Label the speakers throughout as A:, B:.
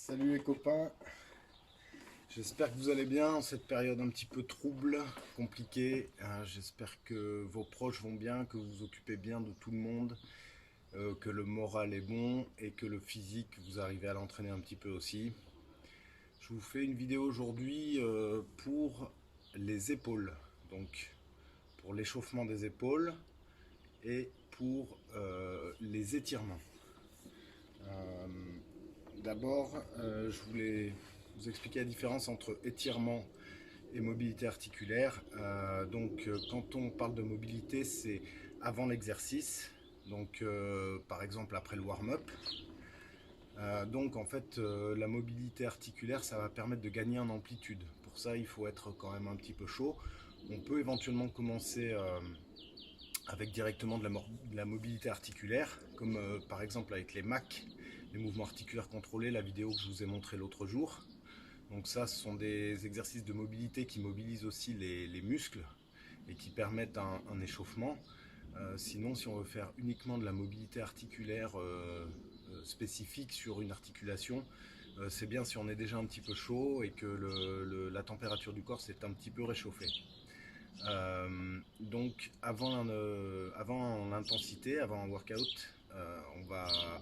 A: Salut les copains, j'espère que vous allez bien en cette période un petit peu trouble, compliquée. J'espère que vos proches vont bien, que vous vous occupez bien de tout le monde, que le moral est bon et que le physique, vous arrivez à l'entraîner un petit peu aussi. Je vous fais une vidéo aujourd'hui pour les épaules, donc pour l'échauffement des épaules et pour les étirements. Euh, D'abord, je voulais vous expliquer la différence entre étirement et mobilité articulaire. Quand on parle de mobilité, c'est avant l'exercice, par exemple après le warm-up. La mobilité articulaire, ça va permettre de gagner en amplitude. Pour ça, il faut être quand même un petit peu chaud. On peut éventuellement commencer avec directement de la mobilité articulaire, comme par exemple avec les MAC, les mouvements articulaires contrôlés, la vidéo que je vous ai montrée l'autre jour. Donc ça, ce sont des exercices de mobilité qui mobilisent aussi les muscles et qui permettent un échauffement. Sinon, si on veut faire uniquement de la mobilité articulaire spécifique sur une articulation, c'est bien si on est déjà un petit peu chaud et que la température du corps s'est un petit peu réchauffée. Avant l'intensité, avant un workout, on va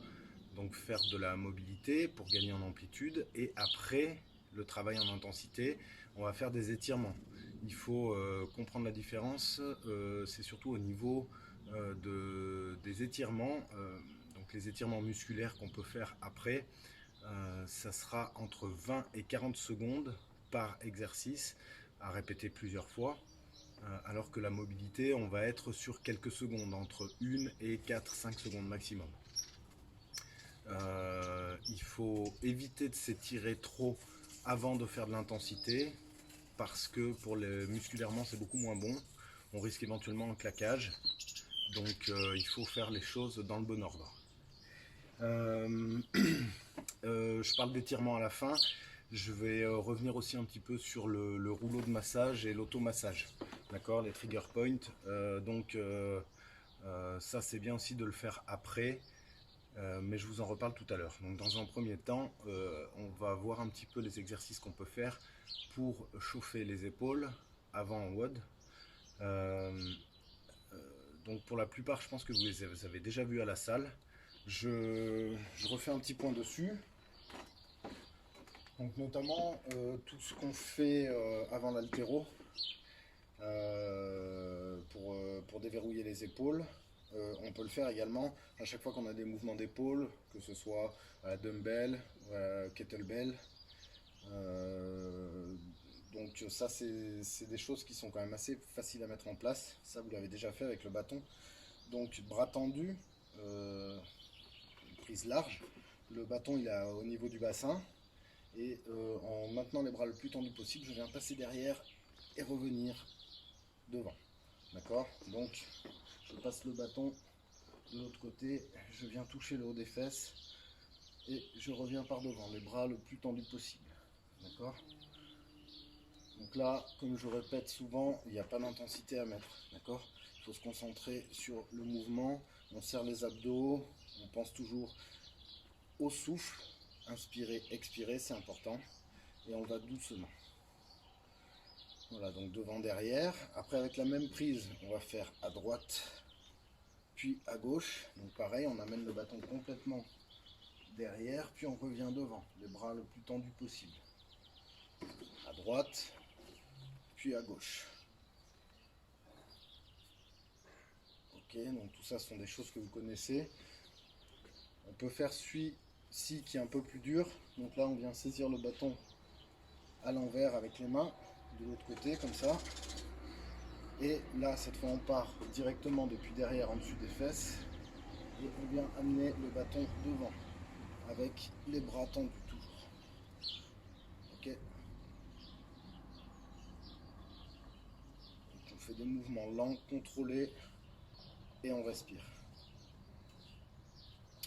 A: donc faire de la mobilité pour gagner en amplitude, et après le travail en intensité, on va faire des étirements. Il faut comprendre la différence, c'est surtout au niveau des étirements, donc les étirements musculaires qu'on peut faire après, ça sera entre 20 et 40 secondes par exercice à répéter plusieurs fois. Alors que la mobilité, on va être sur quelques secondes, entre 1 et 4-5 secondes maximum. Il faut éviter de s'étirer trop avant de faire de l'intensité, parce que musculairement c'est beaucoup moins bon. On risque éventuellement un claquage. Il faut faire les choses dans le bon ordre. Euh, je parle d'étirement à la fin. Je vais revenir aussi un petit peu sur le rouleau de massage et l'automassage. D'accord, les trigger points. Ça, c'est bien aussi de le faire après. Mais je vous en reparle tout à l'heure. Donc dans un premier temps, on va voir un petit peu les exercices qu'on peut faire pour chauffer les épaules avant en WOD. Donc pour la plupart, je pense que vous les avez déjà vus à la salle. Je refais un petit point dessus. Donc notamment tout ce qu'on fait avant l'haltéro pour déverrouiller les épaules. On peut le faire également à chaque fois qu'on a des mouvements d'épaule, que ce soit à la dumbbell, à la kettlebell. Euh, donc ça, c'est des choses qui sont quand même assez faciles à mettre en place. Ça, vous l'avez déjà fait avec le bâton. Donc bras tendus, prise large. Le bâton, il est au niveau du bassin. Et en maintenant les bras le plus tendus possible, je viens passer derrière et revenir devant. D'accord? Donc je passe le bâton de l'autre côté, je viens toucher le haut des fesses et je reviens par devant, les bras le plus tendus possible. D'accord? Donc là, comme je répète souvent, il n'y a pas d'intensité à mettre. D'accord? Il faut se concentrer sur le mouvement. On serre les abdos, on pense toujours au souffle. Inspirer, expirer, c'est important. Et on va doucement. Voilà, donc devant, derrière. Après, avec la même prise, on va faire à droite, puis à gauche. Donc pareil, on amène le bâton complètement derrière, puis on revient devant, les bras le plus tendus possible. À droite, puis à gauche. Ok, donc tout ça sont des choses que vous connaissez. On peut faire celui-ci qui est un peu plus dur. Donc là, on vient saisir le bâton à l'envers avec les mains, de l'autre côté, comme ça. Et là, cette fois, on part directement depuis derrière, en dessus des fesses. Et on vient amener le bâton devant, avec les bras tendus toujours. Ok. Donc on fait des mouvements lents, contrôlés, et on respire.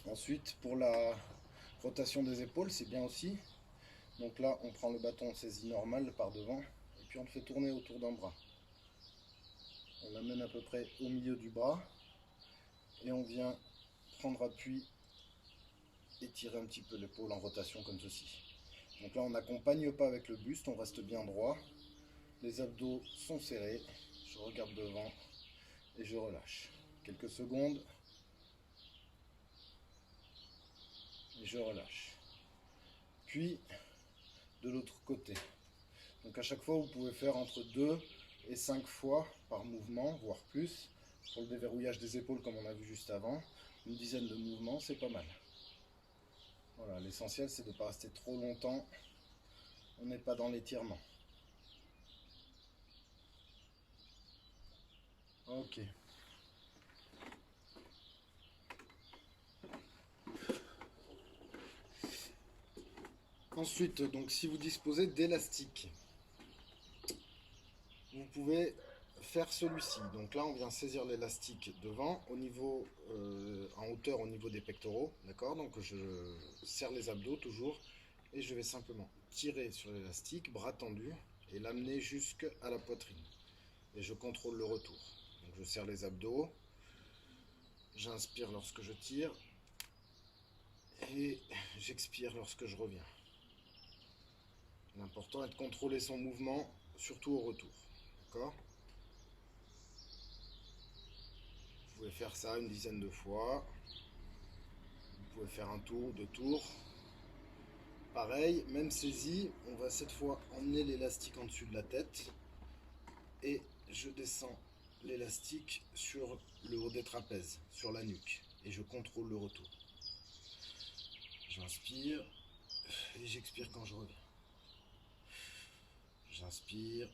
A: Ensuite, pour la rotation des épaules, c'est bien aussi. Donc là, on prend le bâton, on saisit normal par devant, et puis on le fait tourner autour d'un bras. On l'amène à peu près au milieu du bras, et on vient prendre appui étirer un petit peu l'épaule en rotation comme ceci. Donc là, on n'accompagne pas avec le buste, on reste bien droit. Les abdos sont serrés. Je regarde devant et je relâche. Quelques secondes. Et je relâche. Puis, de l'autre côté. Donc à chaque fois, vous pouvez faire entre 2 et 5 fois par mouvement, voire plus. Pour le déverrouillage des épaules, comme on a vu juste avant, une dizaine de mouvements, c'est pas mal. Voilà, l'essentiel, c'est de ne pas rester trop longtemps. On n'est pas dans l'étirement. Ok. Ensuite, donc, si vous disposez d'élastiques, vous pouvez faire celui-ci. Donc là, on vient saisir l'élastique devant, au niveau, en hauteur au niveau des pectoraux. D'accord? Donc je serre les abdos toujours et je vais simplement tirer sur l'élastique, bras tendu, et l'amener jusqu'à la poitrine. Et je contrôle le retour. Donc je serre les abdos, j'inspire lorsque je tire et j'expire lorsque je reviens. L'important est de contrôler son mouvement, surtout au retour. D'accord? Vous pouvez faire ça une dizaine de fois. Vous pouvez faire un tour, 2 tours. Pareil, même saisie, on va cette fois emmener l'élastique en dessus de la tête. Et je descends l'élastique sur le haut des trapèzes, sur la nuque. Et je contrôle le retour. J'inspire et j'expire quand je reviens. J'inspire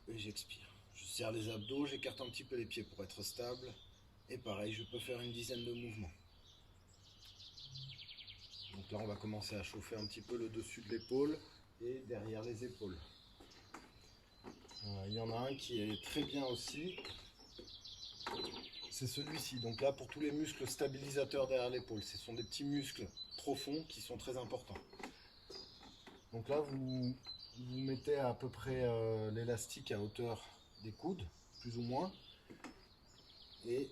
A: et j'expire. Je serre les abdos, j'écarte un petit peu les pieds pour être stable. Et pareil, je peux faire une dizaine de mouvements. Donc là, on va commencer à chauffer un petit peu le dessus de l'épaule et derrière les épaules. Il y en a un qui est très bien aussi. C'est celui-ci. Donc là, pour tous les muscles stabilisateurs derrière l'épaule, ce sont des petits muscles profonds qui sont très importants. Donc là, vous mettez à peu près l'élastique à hauteur des coudes, plus ou moins. Et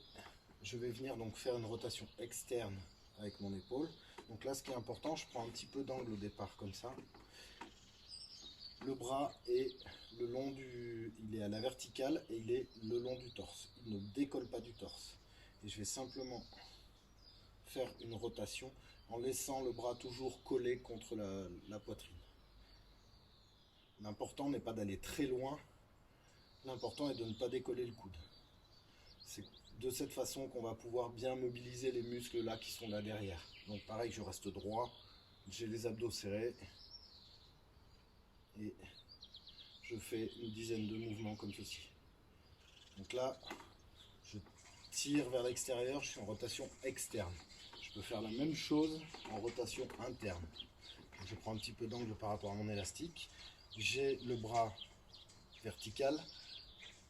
A: je vais venir donc faire une rotation externe avec mon épaule. Donc là, ce qui est important, je prends un petit peu d'angle au départ, comme ça. Le bras est le long il est à la verticale et il est le long du torse. Il ne décolle pas du torse. Et je vais simplement faire une rotation en laissant le bras toujours collé contre la poitrine. L'important n'est pas d'aller très loin. L'important est de ne pas décoller le coude. C'est de cette façon qu'on va pouvoir bien mobiliser les muscles là qui sont là derrière. Donc pareil, je reste droit. J'ai les abdos serrés. Et je fais une dizaine de mouvements comme ceci. Donc là, je tire vers l'extérieur, je suis en rotation externe. Je peux faire la même chose en rotation interne. Donc je prends un petit peu d'angle par rapport à mon élastique. J'ai le bras vertical,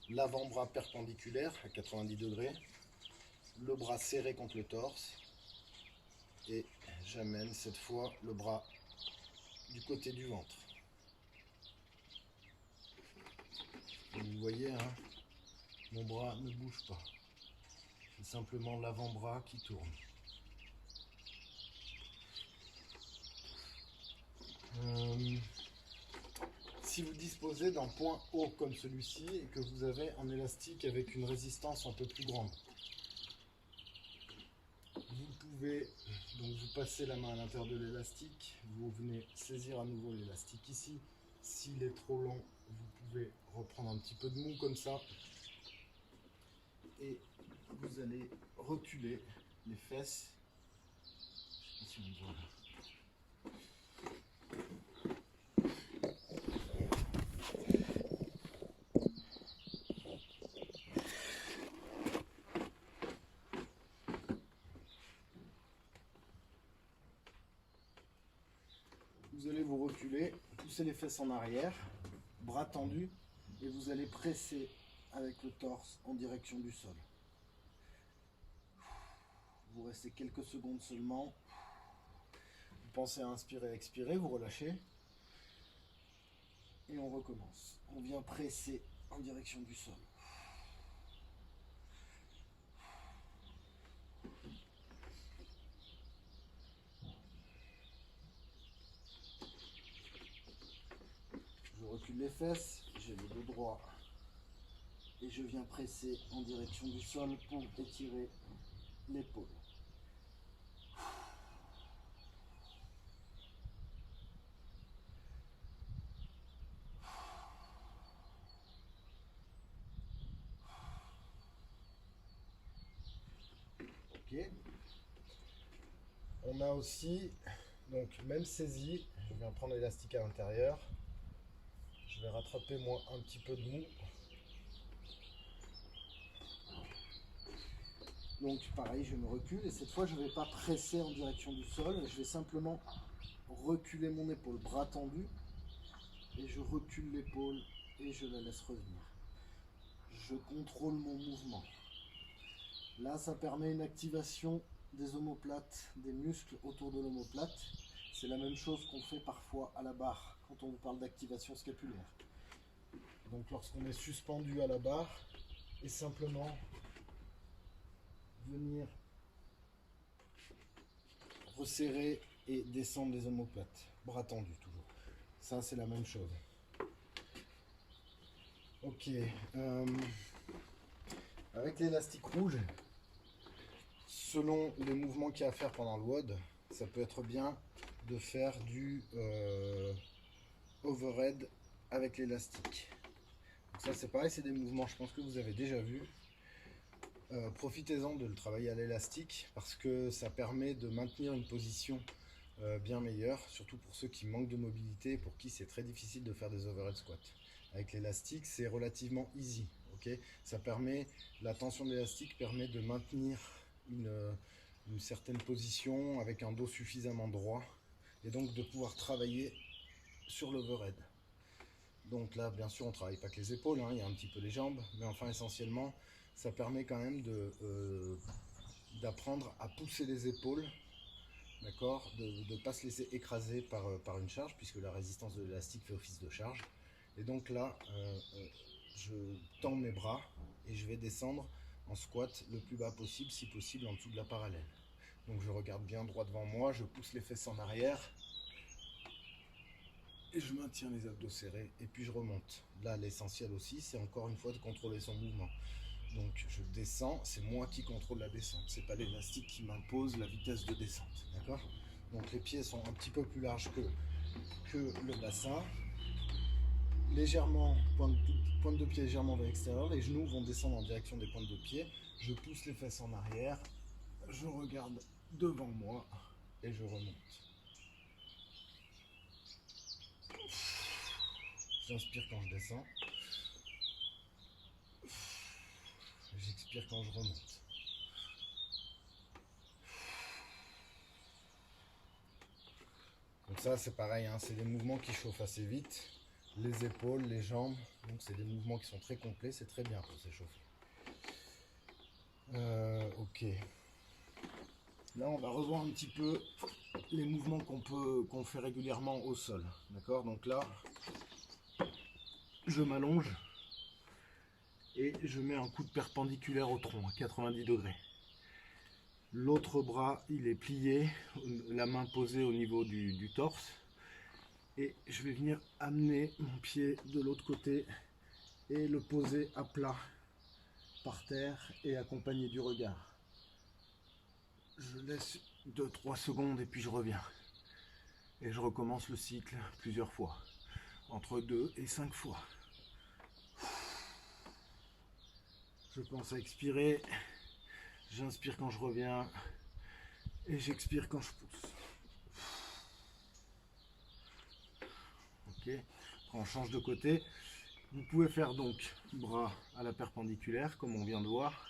A: l'avant-bras perpendiculaire à 90 degrés, le bras serré contre le torse. Et j'amène cette fois le bras du côté du ventre. Et vous voyez, hein, mon bras ne bouge pas. C'est simplement l'avant-bras qui tourne. Si vous disposez d'un point haut comme celui-ci et que vous avez un élastique avec une résistance un peu plus grande, vous pouvez donc vous passez la main à l'intérieur de l'élastique, vous venez saisir à nouveau l'élastique ici. S'il est trop long, vous pouvez reprendre un petit peu de mou comme ça et vous allez reculer les fesses. Je sais pas si on voit là. Vous allez vous reculer, pousser les fesses en arrière, bras tendus, et vous allez presser avec le torse en direction du sol. Vous restez quelques secondes seulement. Vous pensez à inspirer, expirer, vous relâchez. Et on recommence. On vient presser en direction du sol. recule les fesses, j'ai le dos droit et je viens presser en direction du sol pour étirer l'épaule. Ok. On a aussi, donc même saisie, je viens prendre l'élastique à l'intérieur. Je vais rattraper moi un petit peu de mou. Donc pareil, je me recule et cette fois je ne vais pas presser en direction du sol, je vais simplement reculer mon épaule, bras tendu, et je recule l'épaule et je la laisse revenir. Je contrôle mon mouvement. Là, ça permet une activation des omoplates, des muscles autour de l'omoplate. C'est la même chose qu'on fait parfois à la barre quand on vous parle d'activation scapulaire. Donc lorsqu'on est suspendu à la barre, et simplement venir resserrer et descendre les omoplates, bras tendus toujours. Ça, c'est la même chose. Ok. Avec l'élastique rouge, selon les mouvements qu'il y a à faire pendant le WOD, ça peut être bien de faire du overhead avec l'élastique. Ça, c'est pareil, c'est des mouvements, je pense que vous avez déjà vu. Profitez-en de le travailler à l'élastique parce que ça permet de maintenir une position bien meilleure, surtout pour ceux qui manquent de mobilité et pour qui c'est très difficile de faire des overhead squats. Avec l'élastique, c'est relativement easy. Okay, ça permet, la tension de l'élastique permet de maintenir une certaine position avec un dos suffisamment droit et donc de pouvoir travailler sur l'overhead. Donc là, bien sûr, on ne travaille pas que les épaules, hein, il y a un petit peu les jambes, mais enfin essentiellement, ça permet quand même d'apprendre à pousser les épaules, d'accord, de ne pas se laisser écraser par une charge, puisque la résistance de l'élastique fait office de charge. Et donc là, je tends mes bras et je vais descendre en squat le plus bas possible, si possible en dessous de la parallèle. Donc je regarde bien droit devant moi, je pousse les fesses en arrière et je maintiens les abdos serrés et puis je remonte. Là, l'essentiel aussi, c'est encore une fois de contrôler son mouvement. Donc je descends, c'est moi qui contrôle la descente, c'est pas l'élastique qui m'impose la vitesse de descente, d'accord? Donc les pieds sont un petit peu plus larges que le bassin, légèrement, pointe de pied légèrement vers l'extérieur, les genoux vont descendre en direction des pointes de pied, je pousse les fesses en arrière, je regarde devant moi et je remonte. J'inspire quand je descends, j'expire quand je remonte. Donc ça c'est pareil, hein, c'est des mouvements qui chauffent assez vite, les épaules, les jambes, donc c'est des mouvements qui sont très complets, c'est très bien pour s'échauffer. Ok. Là on va revoir un petit peu les mouvements qu'on fait régulièrement au sol. D'accord? Donc là, je m'allonge et je mets un coup de perpendiculaire au tronc à 90 degrés. L'autre bras, il est plié, la main posée au niveau du torse. Et je vais venir amener mon pied de l'autre côté et le poser à plat par terre et accompagné du regard. Je laisse 2-3 secondes et puis je reviens. Et je recommence le cycle plusieurs fois, entre 2 et 5 fois. Je pense à expirer, j'inspire quand je reviens et j'expire quand je pousse. Ok, après on change de côté. Vous pouvez faire donc bras à la perpendiculaire comme on vient de voir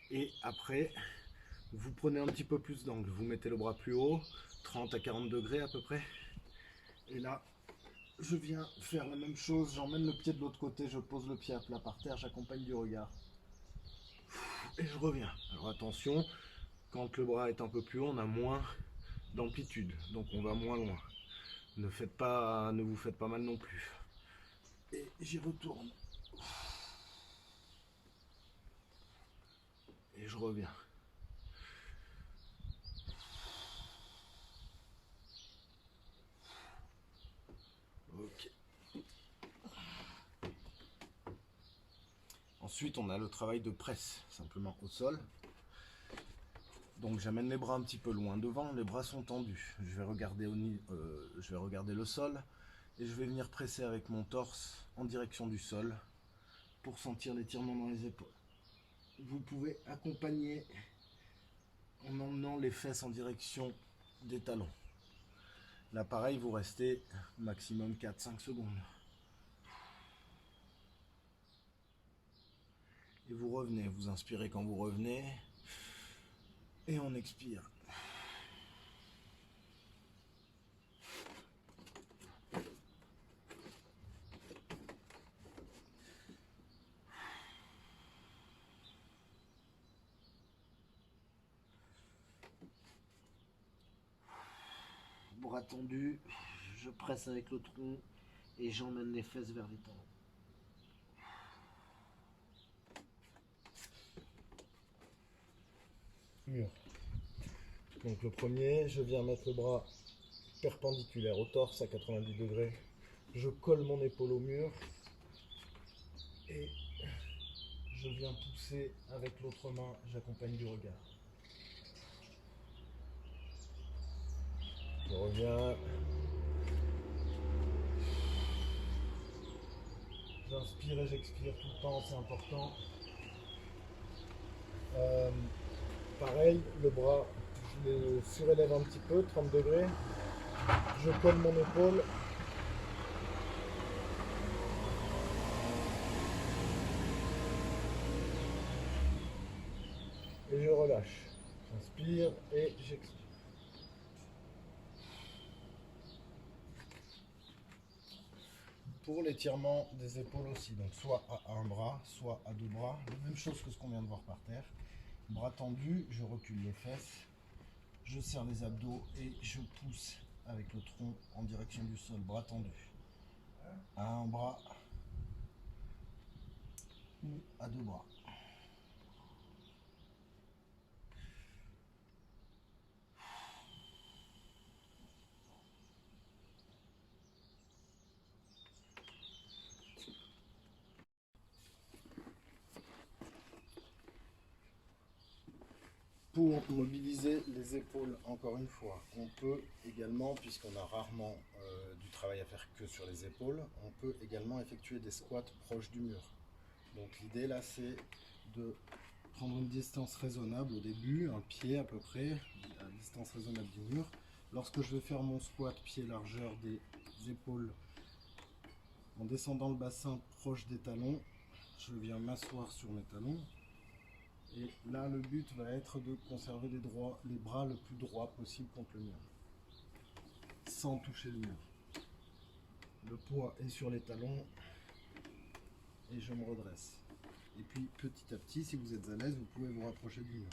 A: et après vous prenez un petit peu plus d'angle, vous mettez le bras plus haut, 30 à 40 degrés à peu près et là je viens faire la même chose, j'emmène le pied de l'autre côté, je pose le pied à plat par terre, j'accompagne du regard et je reviens. Alors attention, quand le bras est un peu plus haut, on a moins d'amplitude, donc on va moins loin. Ne vous faites pas mal non plus. Et j'y retourne. Et je reviens. Ok. Ensuite, on a le travail de presse, simplement au sol. Donc j'amène les bras un petit peu loin devant, les bras sont tendus. Je vais regarder le sol et je vais venir presser avec mon torse en direction du sol pour sentir l'étirement dans les épaules. Vous pouvez accompagner en emmenant les fesses en direction des talons. Là pareil, vous restez maximum 4-5 secondes. Et vous revenez, vous inspirez quand vous revenez. Et on expire. Bras tendus, je presse avec le tronc et j'emmène les fesses vers les talons. Mur. Donc le premier, je viens mettre le bras perpendiculaire au torse à 90 degrés. Je colle mon épaule au mur et je viens pousser avec l'autre main, j'accompagne du regard. Je reviens. J'inspire et j'expire tout le temps, c'est important. Pareil, le bras, je le surélève un petit peu, 30 degrés. Je colle mon épaule. Et je relâche. J'inspire et j'expire. Pour l'étirement des épaules aussi, donc soit à un bras, soit à deux bras, la même chose que ce qu'on vient de voir par terre. Bras tendus, je recule les fesses, je serre les abdos et je pousse avec le tronc en direction du sol, bras tendus. À un bras ou à deux bras. Pour mobiliser les épaules, encore une fois, on peut également, puisqu'on a rarement du travail à faire que sur les épaules, on peut également effectuer des squats proches du mur. Donc l'idée là, c'est de prendre une distance raisonnable au début, un pied à peu près, à distance raisonnable du mur. Lorsque je vais faire mon squat pied largeur des épaules, en descendant le bassin proche des talons, je viens m'asseoir sur mes talons. Et là, le but va être de conserver les bras le plus droit possible contre le mur, sans toucher le mur. Le poids est sur les talons et je me redresse. Et puis, petit à petit, si vous êtes à l'aise, vous pouvez vous rapprocher du mur.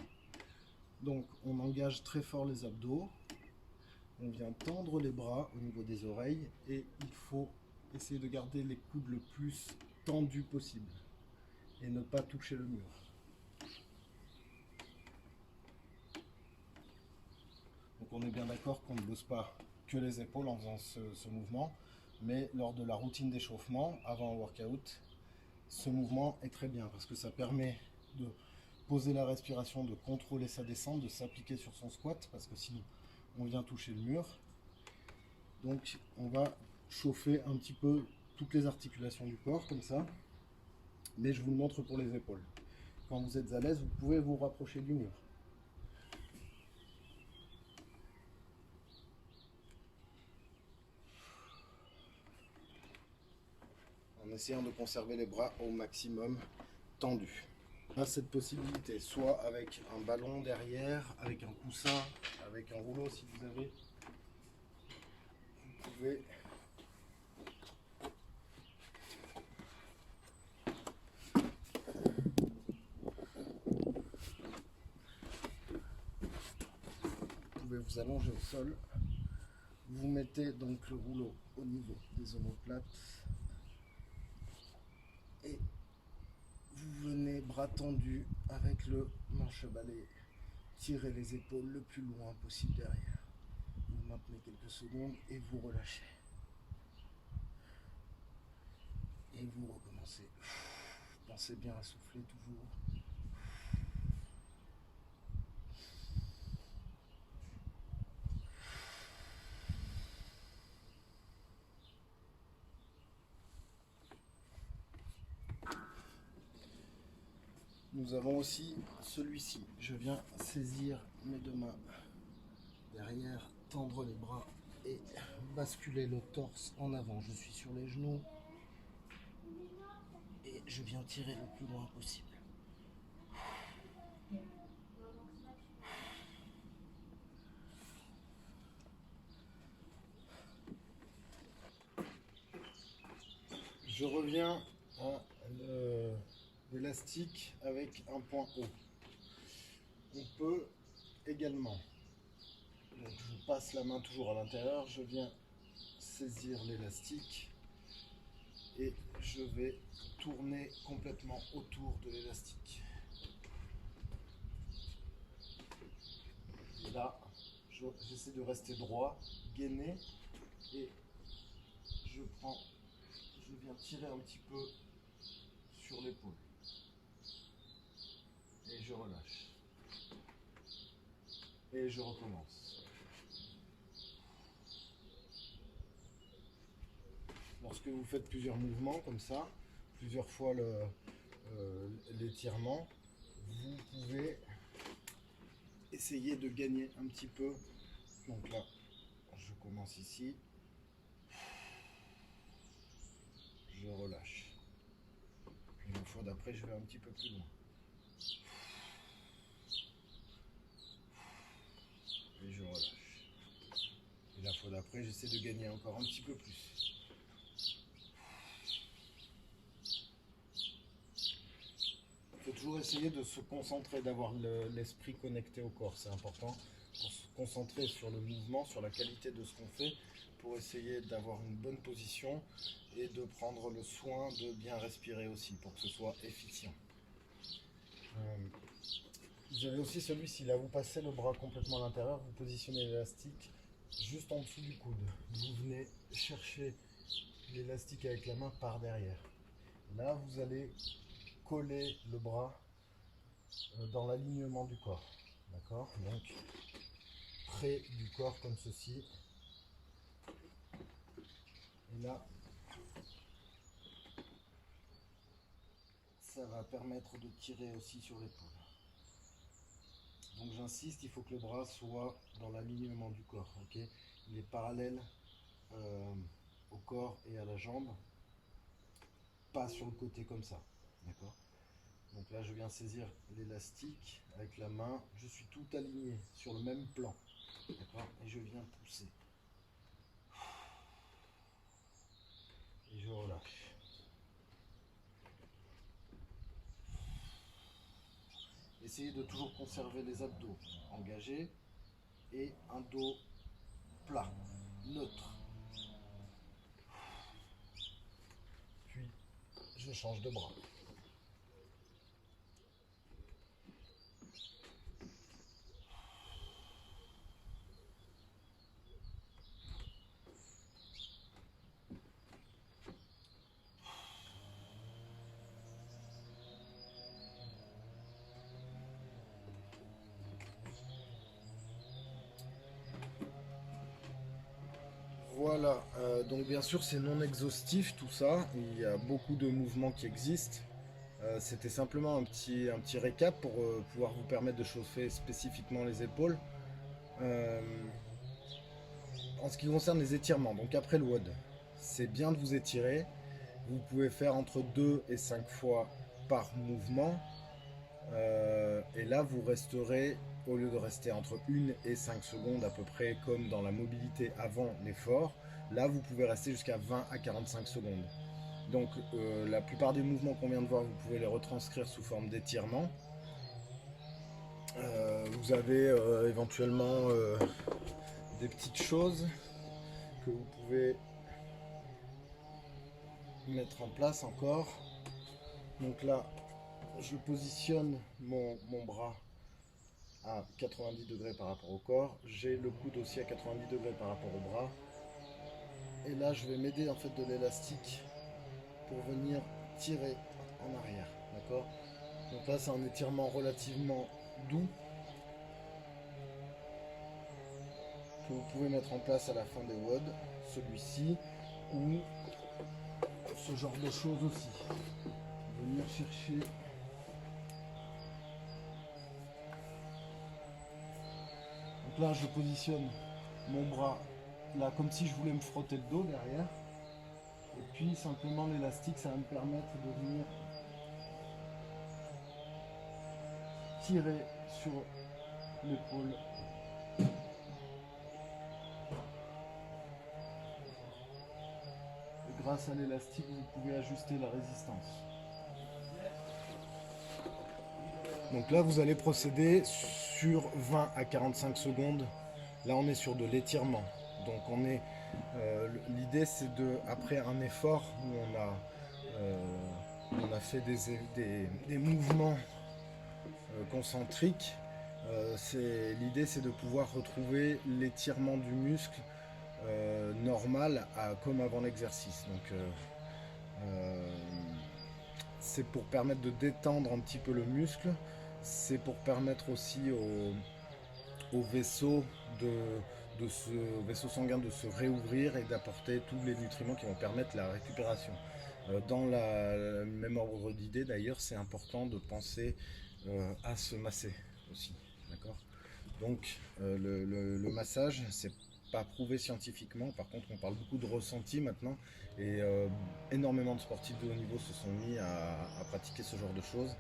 A: Donc, on engage très fort les abdos. On vient tendre les bras au niveau des oreilles et il faut essayer de garder les coudes le plus tendus possible et ne pas toucher le mur. Donc on est bien d'accord qu'on ne bosse pas que les épaules en faisant ce mouvement, mais lors de la routine d'échauffement, avant un workout, ce mouvement est très bien parce que ça permet de poser la respiration, de contrôler sa descente, de s'appliquer sur son squat, parce que sinon on vient toucher le mur. Donc on va chauffer un petit peu toutes les articulations du corps comme ça, mais je vous le montre pour les épaules. Quand vous êtes à l'aise, vous pouvez vous rapprocher du mur. En essayant de conserver les bras au maximum tendus. On a cette possibilité, soit avec un ballon derrière, avec un coussin, avec un rouleau si vous avez. Vous pouvez vous allonger au sol. Vous mettez donc le rouleau au niveau des omoplates et vous venez bras tendus avec le manche-balai, tirez les épaules le plus loin possible derrière. Vous maintenez quelques secondes et vous relâchez. Et vous recommencez Pensez bien à souffler toujours. Nous avons aussi celui-ci. Je viens saisir mes deux mains derrière, tendre les bras et basculer le torse en avant. Je suis sur les genoux et je viens tirer le plus loin possible. Je reviens à l'élastique avec un point haut. On peut également, donc je passe la main toujours à l'intérieur, je viens saisir l'élastique et je vais tourner complètement autour de l'élastique. Là, j'essaie de rester droit, gainé, et je viens tirer un petit peu sur l'épaule. Et je relâche. Et je recommence. Lorsque vous faites plusieurs mouvements comme ça, plusieurs fois l'étirement, vous pouvez essayer de gagner un petit peu. Donc là, je commence ici. Je relâche. Et la fois d'après, je vais un petit peu plus loin. Et je relâche. Et la fois d'après, j'essaie de gagner encore un petit peu plus. Il faut toujours essayer de se concentrer, d'avoir l'esprit connecté au corps. C'est important pour se concentrer sur le mouvement, sur la qualité de ce qu'on fait, pour essayer d'avoir une bonne position et de prendre le soin de bien respirer aussi, pour que ce soit efficient. Vous avez aussi celui-ci, là vous passez le bras complètement à l'intérieur, vous positionnez l'élastique juste en dessous du coude. Vous venez chercher l'élastique avec la main par derrière. Là vous allez coller le bras dans l'alignement du corps. D'accord? Donc près du corps comme ceci. Et là, ça va permettre de tirer aussi sur l'épaule. Donc j'insiste, il faut que le bras soit dans l'alignement du corps. Okay, il est parallèle au corps et à la jambe, pas sur le côté comme ça. D'accord? Donc là, je viens saisir l'élastique avec la main. Je suis tout aligné sur le même plan. D'accord? Et je viens pousser. Et je relâche. Essayez de toujours conserver les abdos engagés et un dos plat, neutre. Puis, je change de bras. Voilà, donc bien sûr c'est non exhaustif tout ça, il y a beaucoup de mouvements qui existent. C'était simplement un petit récap pour pouvoir vous permettre de chauffer spécifiquement les épaules. Euh, en ce qui concerne les étirements, donc après le WOD, c'est bien de vous étirer. Vous pouvez faire entre 2 et 5 fois par mouvement. Et là vous resterez, au lieu de rester entre 1 et 5 secondes à peu près comme dans la mobilité avant l'effort, là vous pouvez rester jusqu'à 20 à 45 secondes. Donc la plupart des mouvements qu'on vient de voir, vous pouvez les retranscrire sous forme d'étirement. Vous avez éventuellement des petites choses que vous pouvez mettre en place encore. Donc là, je positionne mon bras à 90 degrés par rapport au corps. J'ai le coude aussi à 90 degrés par rapport au bras. Et là, je vais m'aider en fait de l'élastique pour venir tirer en arrière. D'accord. Donc là, c'est un étirement relativement doux que vous pouvez mettre en place à la fin des WOD, celui-ci, ou ce genre de choses aussi. Venir chercher. Donc là, je positionne mon bras là comme si je voulais me frotter le dos derrière. Et puis simplement l'élastique, ça va me permettre de venir tirer sur l'épaule. Et grâce à l'élastique, vous pouvez ajuster la résistance. Donc là, vous allez procéder sur 20 à 45 secondes. Là, on est sur de l'étirement. Donc l'idée, c'est de, après un effort où on a fait des mouvements concentriques, l'idée, c'est de pouvoir retrouver l'étirement du muscle normal comme avant l'exercice. Donc c'est pour permettre de détendre un petit peu le muscle. C'est pour permettre aussi au vaisseau ce vaisseau sanguin de se réouvrir et d'apporter tous les nutriments qui vont permettre la récupération. Dans le même ordre d'idée d'ailleurs, c'est important de penser à se masser aussi. D'accord. Donc le massage, c'est pas prouvé scientifiquement, par contre on parle beaucoup de ressenti maintenant et énormément de sportifs de haut niveau se sont mis à pratiquer ce genre de choses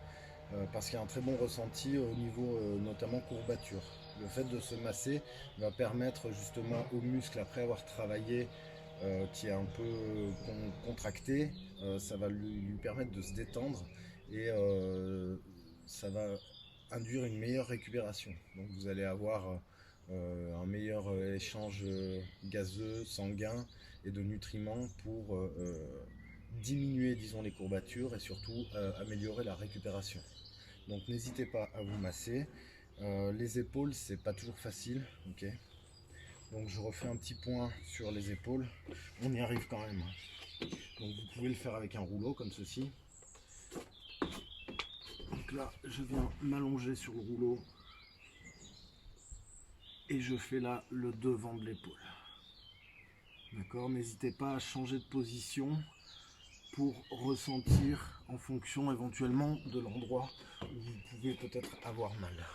A: parce qu'il y a un très bon ressenti au niveau notamment courbature. Le fait de se masser va permettre justement aux muscles, après avoir travaillé, qui est un peu contracté, ça va lui permettre de se détendre et ça va induire une meilleure récupération. Donc vous allez avoir un meilleur échange gazeux, sanguin et de nutriments pour diminuer, disons, les courbatures et surtout améliorer la récupération. Donc n'hésitez pas à vous masser. Les épaules, c'est pas toujours facile, ok. Donc je refais un petit point sur les épaules. On y arrive quand même. Donc vous pouvez le faire avec un rouleau comme ceci. Donc là, je viens m'allonger sur le rouleau et je fais là le devant de l'épaule. D'accord, n'hésitez pas à changer de position pour ressentir en fonction éventuellement de l'endroit où vous pouvez peut-être avoir mal.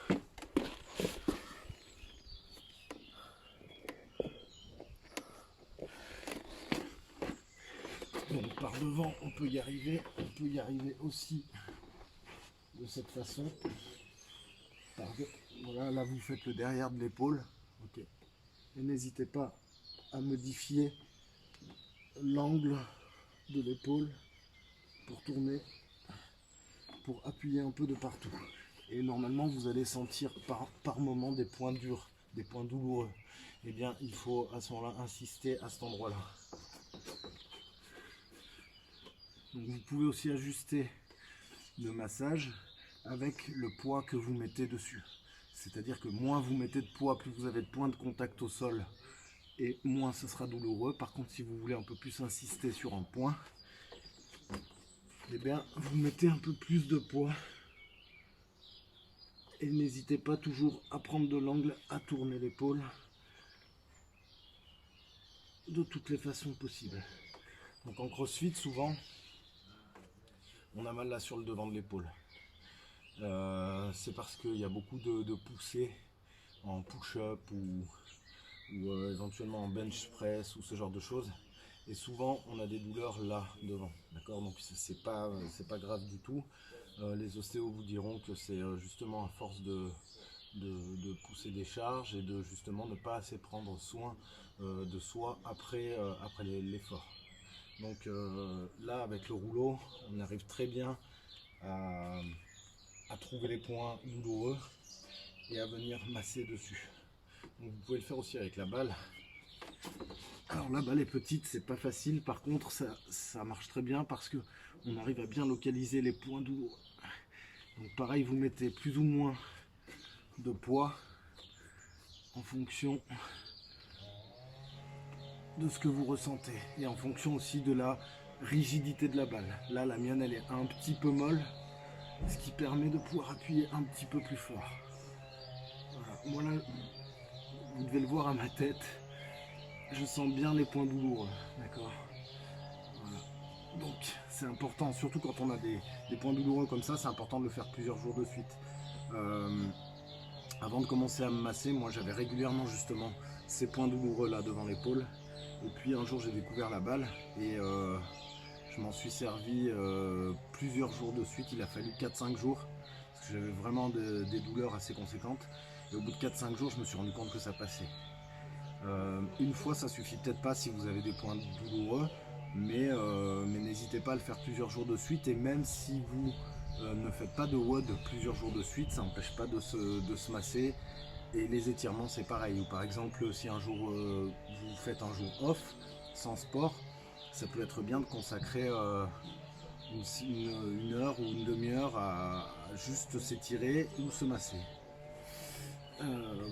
A: Donc par devant, on peut y arriver aussi de cette façon. Voilà, là vous faites le derrière de l'épaule. Okay. Et n'hésitez pas à modifier l'angle de l'épaule pour tourner, pour appuyer un peu de partout. Et normalement vous allez sentir par moment des points durs, des points douloureux. Eh bien il faut à ce moment-là insister à cet endroit-là. Donc vous pouvez aussi ajuster le massage avec le poids que vous mettez dessus. C'est-à-dire que moins vous mettez de poids, plus vous avez de points de contact au sol et moins ce sera douloureux. Par contre, si vous voulez un peu plus insister sur un point, eh bien vous mettez un peu plus de poids et n'hésitez pas toujours à prendre de l'angle, à tourner l'épaule de toutes les façons possibles. Donc en crossfit, souvent on a mal là sur le devant de l'épaule. C'est parce qu'il y a beaucoup de poussées en push-up ou éventuellement en bench press ou ce genre de choses. Et souvent on a des douleurs là devant, d'accord. Donc c'est pas grave du tout. Les ostéos vous diront que c'est justement à force de pousser des charges et de justement ne pas assez prendre soin de soi après l'effort. Donc là avec le rouleau, on arrive très bien à trouver les points douloureux et à venir masser dessus. Donc vous pouvez le faire aussi avec la balle. Alors la balle est petite, c'est pas facile, par contre ça marche très bien parce que on arrive à bien localiser les points douloureux. Donc pareil, vous mettez plus ou moins de poids en fonction de ce que vous ressentez et en fonction aussi de la rigidité de la balle. Là la mienne elle est un petit peu molle, ce qui permet de pouvoir appuyer un petit peu plus fort. Voilà. Moi là, vous devez le voir à ma tête, je sens bien les points douloureux, d'accord. Voilà. Donc c'est important, surtout quand on a des points douloureux comme ça, c'est important de le faire plusieurs jours de suite. Avant de commencer à me masser, moi j'avais régulièrement justement ces points douloureux là devant l'épaule. Et puis un jour j'ai découvert la balle et je m'en suis servi plusieurs jours de suite. Il a fallu 4-5 jours parce que j'avais vraiment des douleurs assez conséquentes. Et au bout de 4-5 jours, je me suis rendu compte que ça passait. Une fois, ça suffit peut-être pas si vous avez des points douloureux, mais n'hésitez pas à le faire plusieurs jours de suite. Et même si vous ne faites pas de WOD plusieurs jours de suite, ça n'empêche pas de se masser. Et les étirements, c'est pareil. Ou par exemple, si un jour vous faites un jour off, sans sport, ça peut être bien de consacrer une heure ou une demi-heure à juste s'étirer ou se masser.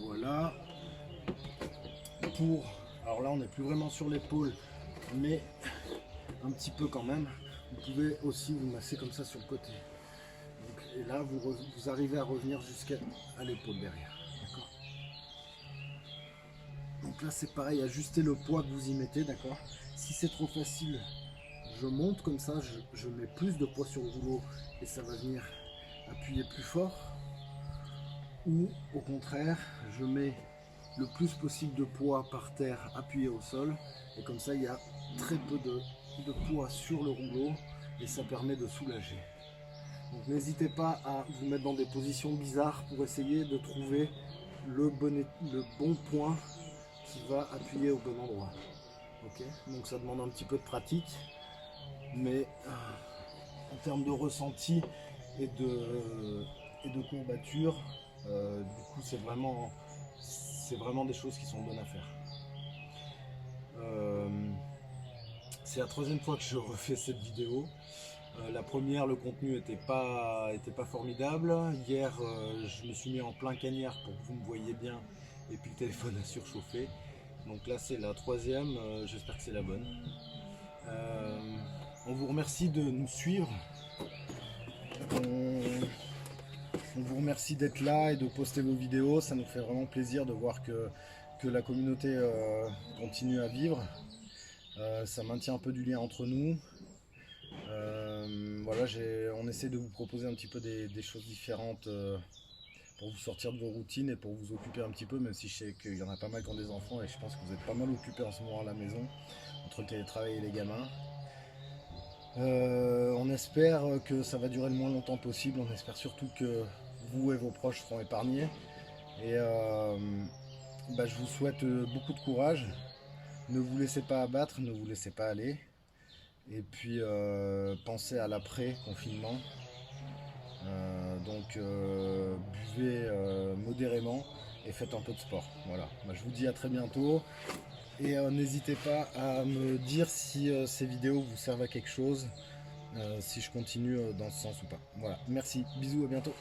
A: Voilà. Alors là, on n'est plus vraiment sur l'épaule, mais un petit peu quand même. Vous pouvez aussi vous masser comme ça sur le côté. Donc, et là, vous arrivez à revenir jusqu'à l'épaule derrière. D'accord. Donc là, c'est pareil, ajustez le poids que vous y mettez, d'accord. Si c'est trop facile, je monte comme ça, je mets plus de poids sur le rouleau et ça va venir appuyer plus fort. Ou au contraire, je mets le plus possible de poids par terre appuyé au sol et comme ça il y a très peu de poids sur le rouleau et ça permet de soulager. Donc n'hésitez pas à vous mettre dans des positions bizarres pour essayer de trouver le bon point qui va appuyer au bon endroit. Okay, donc ça demande un petit peu de pratique, mais en termes de ressenti et de courbature, du coup c'est vraiment des choses qui sont bonnes à faire. C'est la troisième fois que je refais cette vidéo. La première, le contenu était pas formidable. Hier, je me suis mis en plein cagnard pour que vous me voyiez bien et puis le téléphone a surchauffé. Donc là, c'est la troisième. J'espère que c'est la bonne. On vous remercie de nous suivre. On vous remercie d'être là et de poster vos vidéos. Ça nous fait vraiment plaisir de voir que la communauté continue à vivre. Ça maintient un peu du lien entre nous. Voilà, on essaie de vous proposer un petit peu des choses différentes pour vous sortir de vos routines et pour vous occuper un petit peu, même si je sais qu'il y en a pas mal qui ont des enfants et je pense que vous êtes pas mal occupés en ce moment à la maison, entre le télétravail et les gamins. On espère que ça va durer le moins longtemps possible, on espère surtout que vous et vos proches seront épargnés. Et je vous souhaite beaucoup de courage, ne vous laissez pas abattre, ne vous laissez pas aller. Et puis pensez à l'après-confinement. Donc buvez modérément et faites un peu de sport. Voilà. Je vous dis à très bientôt. Et n'hésitez pas à me dire si ces vidéos vous servent à quelque chose, si je continue dans ce sens ou pas. Voilà, merci, bisous, à bientôt.